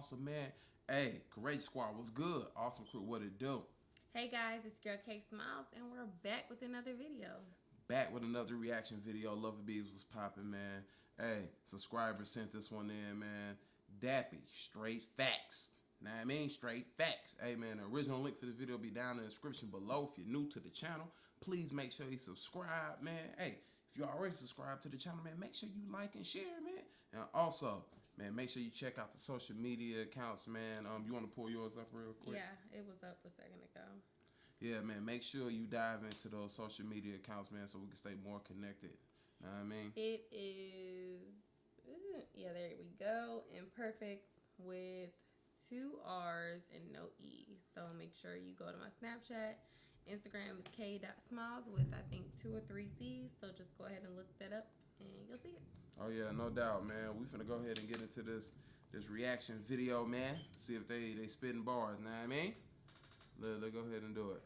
awesome, man. Hey, Great Squad, what's good? Awesome crew, what it do? Hey guys, it's Girl K Smiles, and we're back with another video. Back with another reaction video. Love the Bees was popping, man. Hey, subscriber sent this one in, man. Dappy, straight facts. Now I mean straight facts. Hey man, the original link for the video will be down in the description below. If you're new to the channel, please make sure you subscribe, man. Hey, if you already subscribed to the channel, man, make sure you like and share, man. And also, man, make sure you check out the social media accounts, man. You want to pull yours up real quick? Yeah, it was up a second ago. Yeah, man, make sure you dive into those social media accounts, man, so we can stay more connected. Know what I mean? It is, yeah, there we go. Imperfect with 2 R's and no E. So make sure you go to my Snapchat. Instagram is k.smiles with, I think, 2 or 3 C's. So just go ahead and look that up and you'll see it. Oh, yeah, no doubt, man. We finna go ahead and get into this reaction video, man. See if they spitting bars, know what I mean? Let's go ahead and do it.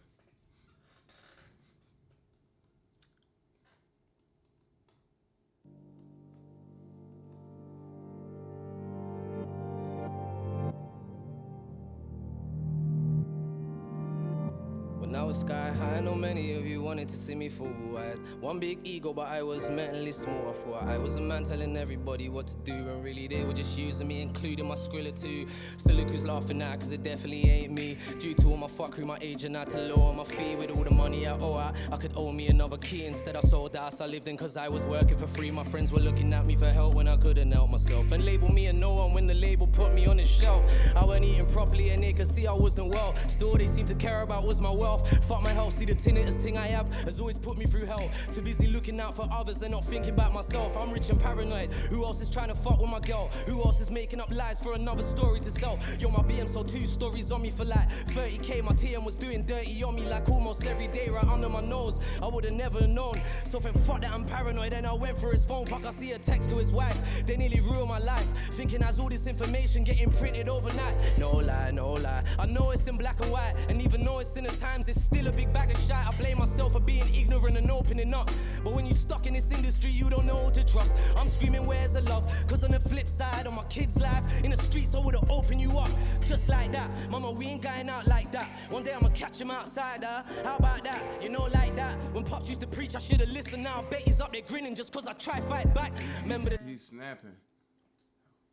When I was sky high, I know many of you wanted to see me fall. I had one big ego, but I was mentally small. I thought I was a man telling everybody what to do, and really they were just using me, including my skrilla too. Still look who's laughing now, cause it definitely ain't me. Due to all my fuckery, my agent had to lower my fee. With all the money I owe out, I could owe me another key. Instead I sold the house I lived in, cause I was working for free. My friends were looking at me for help when I couldn't help myself, and label me a no one when the label put me on the shelf. I wasn't eating properly and they could see I wasn't well. Still all they seemed to care about was my wealth. Fuck my health, see the tinnitus thing I have has always put me through hell. Too busy looking out for others and not thinking about myself. I'm rich and paranoid. Who else is trying to fuck with my girl? Who else is making up lies for another story to sell? Yo, my BM sold 2 stories on me for like 30k. My TM was doing dirty on me like almost every day right under my nose. I would've never known. So then fuck that, I'm paranoid. And I went for his phone. Fuck, I see a text to his wife. They nearly ruined my life, thinking as all this information getting printed overnight. No lie, no lie. I know it's in black and white, and even though it's in the Times, it's still a big bag of shit. I blame myself for being ignorant and opening up. But when you're stuck in this industry, you don't know who to trust. I'm screaming, where's the love? Cause on the flip side, on my kids' life, in the streets, I would've opened you up. Just like that. Mama, we ain't going out like that. One day I'ma catch him outside, how about that? You know, like that. When Pops used to preach, I should've listened. Now I bet he's up there grinning just cause I try fight back. Remember the... He's snapping.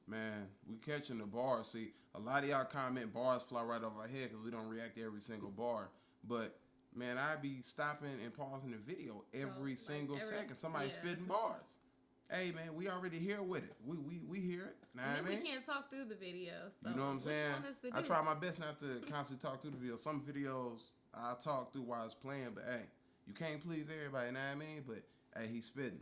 Man, we catching the bars. See, a lot of y'all comment bars fly right off our head because we don't react to every single bar. But man, I be stopping and pausing the video every single second. Somebody spitting bars. Hey man, we already here with it. We hear it. Know what I mean? We can't talk through the video. So you know what I'm saying? I try my best not to constantly talk through the video. Some videos I talk through while it's playing, but hey, you can't please everybody. Know what I mean? But hey, he's spitting.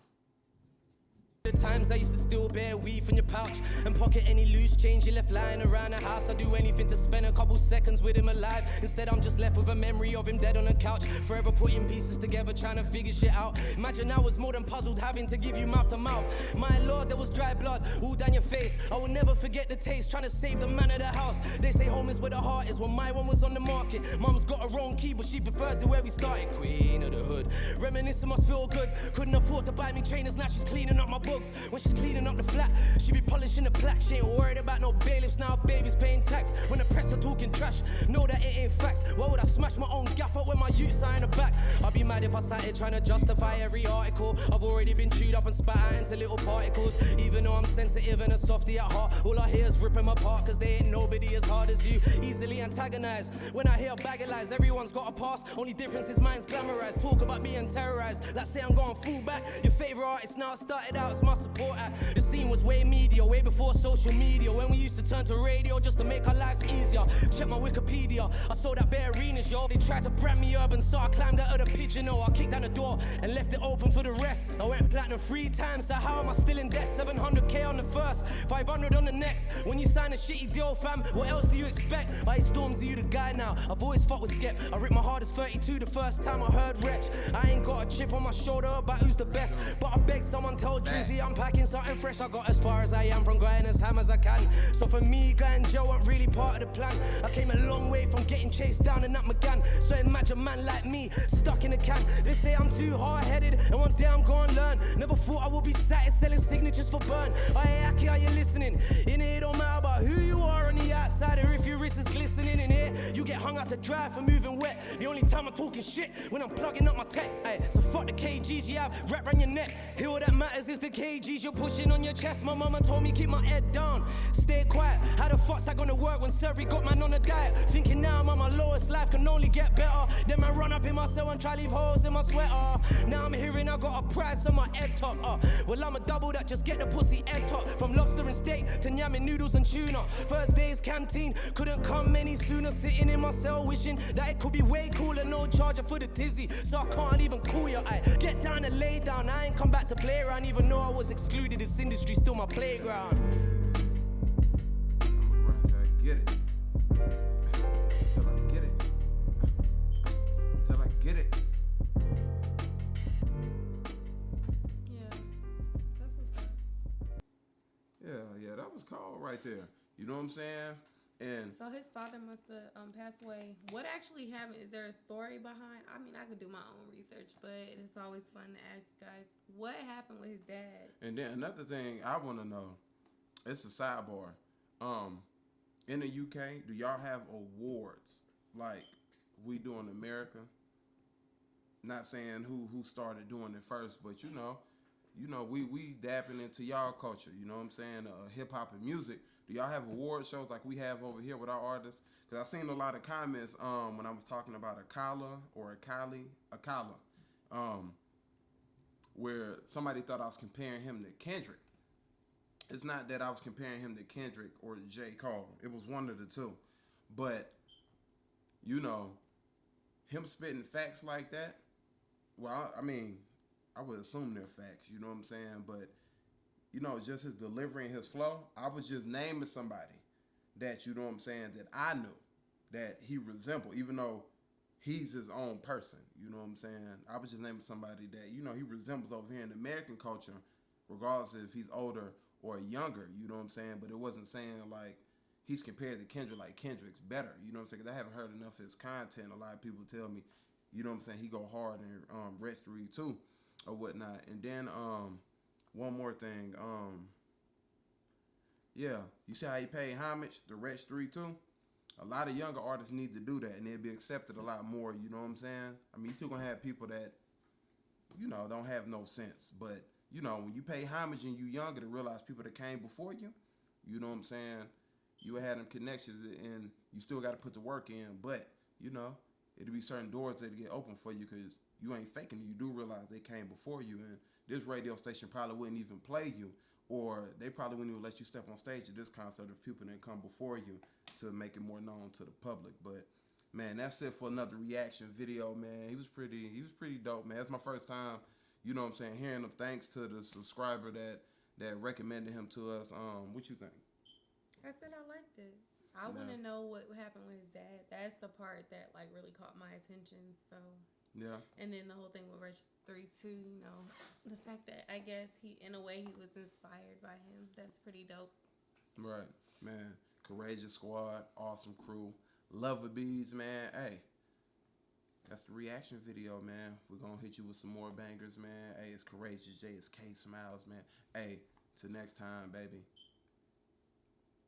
The times I used to still bear weed from your pouch and pocket any loose change you left lying around the house. I'd do anything to spend a couple seconds with him alive. Instead I'm just left with a memory of him dead on a couch, forever putting pieces together, trying to figure shit out. Imagine I was more than puzzled, having to give you mouth to mouth. My lord, there was dry blood all down your face. I will never forget the taste, trying to save the man of the house. They say home is where the heart is. Well, my one was on the market. Mum's got her own key, but she prefers it where we started. Queen of the hood, reminiscing must feel good. Couldn't afford to buy me trainers, now she's cleaning up my books. When she's cleaning up the flat, she be polishing the plaque. She ain't worried about no bailiffs, now baby's paying tax. When the press are talking trash, know that it ain't facts. Why would I smash my own gaff up when my youths are in the back? I'd be mad if I sat here trying to justify every article. I've already been chewed up and spat out into little particles. Even though I'm sensitive and a softy at heart, all I hear is ripping them apart, cause they ain't nobody as hard as you. Easily antagonized. When I hear a bag of lies, everyone's got a pass. Only difference is mine's glamorized. Talk about being terrorized, like say I'm going full back. Your favorite artist now started out as my support act. The scene was way media, way before social media, when we used to turn to radio just to make our lives easier. Check my Wikipedia, I saw that bare arenas, yo. They tried to brand me urban, so I climbed out of the pigeonhole. I kicked down the door and left it open for the rest. I went platinum 3 times, so how am I still in debt? 700k on the first, 500 on the next. When you sign a shitty deal, fam, what else do you expect? I Stormzy, you the guy now. I've always fought with Skep. I ripped my hardest 32 the first time I heard Wretch. I ain't got a chip on my shoulder about who's the best, but I beg someone tell Drizzy I'm packing something fresh. I got as far as I am from going as ham as I can. So for me, Guy and Joe weren't really part of the plan. I came a long way from getting chased down and at my gun. So imagine man like me, stuck in a can. They say I'm too hard-headed, and one day I'm gonna learn. Never thought I would be sat selling signatures for burn. Aye, Aki, are you listening? In here, it don't matter about who you are on the outside, or if your wrist is glistening. In here, you get hung out to dry for moving wet. The only time I'm talking shit when I'm plugging up my tech. Aye, so fuck the kgs you have wrapped around your neck. Here, all that matters is the kgs you're pushing on your chest. My mama told me keep my head down, stay quiet. How the fuck's that gonna work when Surrey got man on a diet? Thinking now I'm on my lowest, life can only get better. Then I run up in my cell and try leave holes in my sweater. Now I'm hearing I got a price on my head top. Well, I'm a double that just get the pussy head top. From lobster and steak to yamming noodles and tuna. First day's canteen couldn't come any sooner. Sitting in my cell wishing that it could be way cooler. No charger for the tizzy, so I can't even call you. I get down and lay down. I ain't come back to play around, even though I was excluded. This industry still my playground. Get it. Till I get it. Till I get it. Yeah, that's what's up. Yeah, that was cold right there. You know what I'm saying? And So his father must have passed away. What actually happened? Is there a story behind? I mean, I could do my own research, but it's always fun to ask you guys what happened with his dad. and then another thing I want to know, it's a sidebar. In the UK, do y'all have awards like we do in America? Not saying who started doing it first, but you know, we dapping into y'all culture. You know what I'm saying? Hip hop and music. Do y'all have award shows like we have over here with our artists? Because I seen a lot of comments when I was talking about Akala, where somebody thought I was comparing him to Kendrick. It's not that I was comparing him to Kendrick or J. Cole. It was one of the two. But, you know, him spitting facts like that, well, I mean, I would assume they're facts, you know what I'm saying? But, you know, just his delivery and his flow, I was just naming somebody that, you know what I'm saying, that I knew, that he resembled, even though he's his own person, you know what I'm saying? I was just naming somebody that, you know, he resembles over here in American culture, regardless if he's older or younger, you know what I'm saying? But it wasn't saying like he's compared to Kendrick like Kendrick's better, you know what I'm saying? Because I haven't heard enough of his content. A lot of people tell me, you know what I'm saying, he go hard in Rest 3 too or whatnot. And then one more thing, yeah, you see how he paid homage to Rest 3 too? A lot of younger artists need to do that, and they'll be accepted a lot more, you know what I'm saying? I mean, you still gonna have people that, you know, don't have no sense, but you know, when you pay homage and you younger to realize people that came before you, you know what I'm saying, you had them connections and you still got to put the work in, but, you know, it'll be certain doors that get open for you because you ain't faking it. You do realize they came before you, and this radio station probably wouldn't even play you, or they probably wouldn't even let you step on stage at this concert if people didn't come before you to make it more known to the public. But, man, that's it for another reaction video, man. He was pretty dope, man. It's my first time, you know what I'm saying, hearing him. Thanks to the subscriber that recommended him to us. What you think? I said I liked it. I want to know what happened with his dad. That's the part that like really caught my attention. So Yeah. and then the whole thing with Rich 3 too. You know, the fact that I guess he was inspired by him. That's pretty dope. Right, man. Courageous squad, awesome crew, Lover Bees, man. Hey, that's the reaction video, man. We're gonna hit you with some more bangers, man. Hey, it's Courageous J, it's K Smiles, man. Hey, till next time, baby.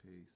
Peace.